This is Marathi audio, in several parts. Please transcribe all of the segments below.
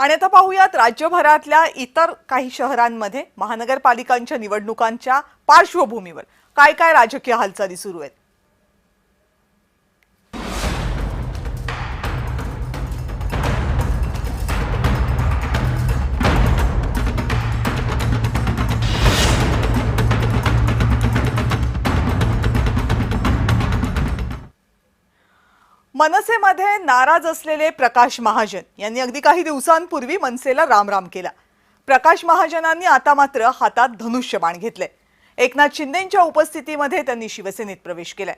आणि आता पाहूयात राज्यभरातल्या इतर काही शहरांमध्ये महानगरपालिकांच्या निवडणुकांच्या पार्श्वभूमीवर काय काय राजकीय हालचाली सुरू आहेत। मनसेमध्ये नाराज असलेले प्रकाश महाजन यांनी अगदी काही दिवसांपूर्वी मनसेला रामराम केला। प्रकाश महाजनांनी आता मात्र हातात धनुष्यबाण घेतले। एकनाथ शिंदेंच्या उपस्थितीमध्ये त्यांनी शिवसेनेत प्रवेश केलाय।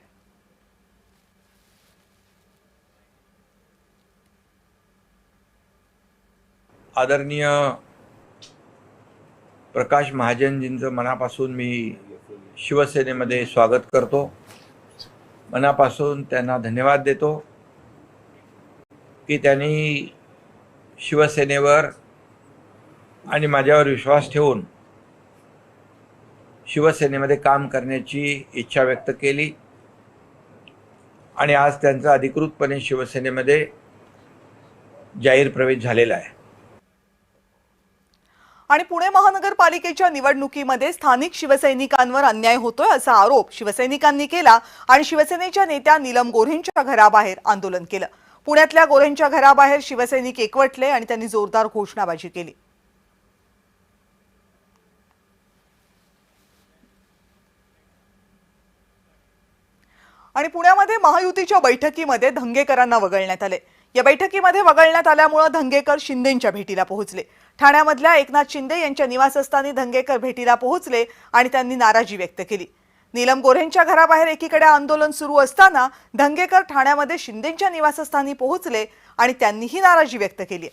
आदरणीय प्रकाश महाजनजींचं मनापासून मी शिवसेनेमध्ये स्वागत करतो। मनापासून त्यांना धन्यवाद देतो की त्यांनी शिवसेनेवर आणि माझ्यावर विश्वास ठेवून शिवसेनेमध्ये काम करण्याची इच्छा व्यक्त केली आणि आज त्यांचा अधिकृतपणे शिवसेनेमध्ये जाहीर प्रवेश झालेला आहे। आणि पुणे महानगरपालिकेच्या निवडणुकीमध्ये स्थानिक शिवसैनिकांवर अन्याय होतोय असा आरोप शिवसैनिकांनी केला आणि शिवसेनेच्या नेत्या नीलम गोऱ्हेंच्या घराबाहेर आंदोलन केलं। पुण्यातल्या गोऱ्हेंच्या घराबाहेर शिवसैनिक एकवटले आणि त्यांनी जोरदार घोषणाबाजी केली। आणि पुण्यामध्ये महायुतीच्या बैठकीमध्ये धंगेकरांना वगळण्यात आले। या बैठकीमध्ये वगळण्यात आल्यामुळे धंगेकर शिंदेंच्या भेटीला पोहोचले। ठाण्यामधल्या एकनाथ शिंदे यांच्या निवासस्थानी धंगेकर भेटीला पोहोचले आणि त्यांनी नाराजी व्यक्त केली। नीलम गोऱ्हेंच्या घराबाहेर एकीकडे आंदोलन सुरू असताना धंगेकर ठाण्यामध्ये शिंदेंच्या निवासस्थानी पोहोचले आणि त्यांनीही नाराजी व्यक्त केली।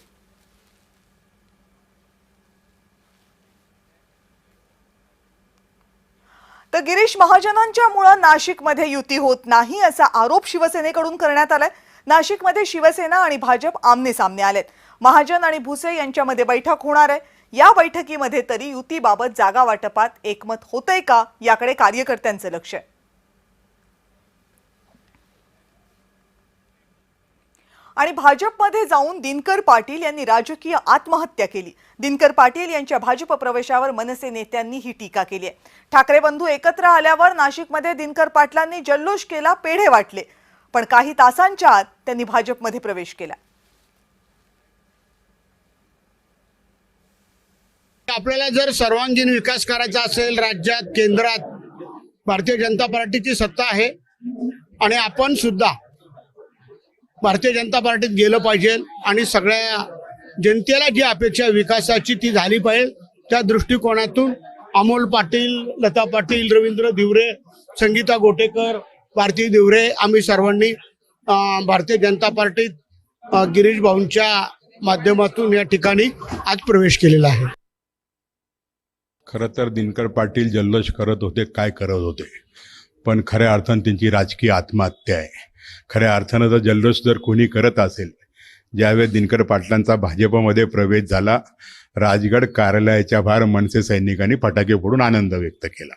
तर गिरीश महाजनांच्यामुळे नाशिकमध्ये युती होत नाही असा आरोप शिवसेनेकडून करण्यात आलाय। नाशिकमध्ये शिवसेना आणि भाजप आमने सामने आलेत। महाजन आणि भुसे यांच्यामध्ये बैठक होणार आहे। या बैठकीमध्ये तरी युतीबाबत जागा वाटपात एकमत होतंय का याकडे कार्यकर्त्यांचं लक्ष आहे। आणि भाजपमध्ये जाऊन दिनकर पाटील यांनी राजकीय आत्महत्या केली। दिनकर पाटील यांच्या भाजप प्रवेशावर मनसे नेत्यांनी ही टीका केली आहे। ठाकरे बंधू एकत्र आल्यावर नाशिकमध्ये दिनकर पाटलांनी जल्लोष केला, पेढे वाटले, पण काही तासांच्या आत त्यांनी भाजपमध्ये प्रवेश केला। आपल्याला जर सर्वांगीण विकास करायचा असेल, राज्यात केंद्रात भारतीय जनता पार्टीची सत्ता आहे आणि आपण सुद्धा भारतीय जनता पार्टीत गेलं पाहिजे आणि सगळ्या जनतेला जी अपेक्षा विकासाची ती झाली पाहिजे। त्या दृष्टिकोनातून अमोल पाटील, लता पाटील, रवींद्र धिवरे, संगीता गोटेकर, भारती धिवरे आम्ही सर्वांनी भारतीय जनता पार्टीत गिरीश भाऊंच्या माध्यमातून या ठिकाणी आज प्रवेश केलेला आहे। खरं तर दिनकर पाटील जल्लोष करत होते, काय करत होते, पण खऱ्या अर्थानं त्यांची राजकीय आत्महत्या आहे। खऱ्या अर्थानं जर जल्लोष जर कोणी करत असेल, ज्यावेळेस दिनकर पाटलांचा भाजपमध्ये प्रवेश झाला, राजगड कार्यालयाच्या बाहेर मनसे सैनिकांनी फटाके फोडून आनंद व्यक्त केला।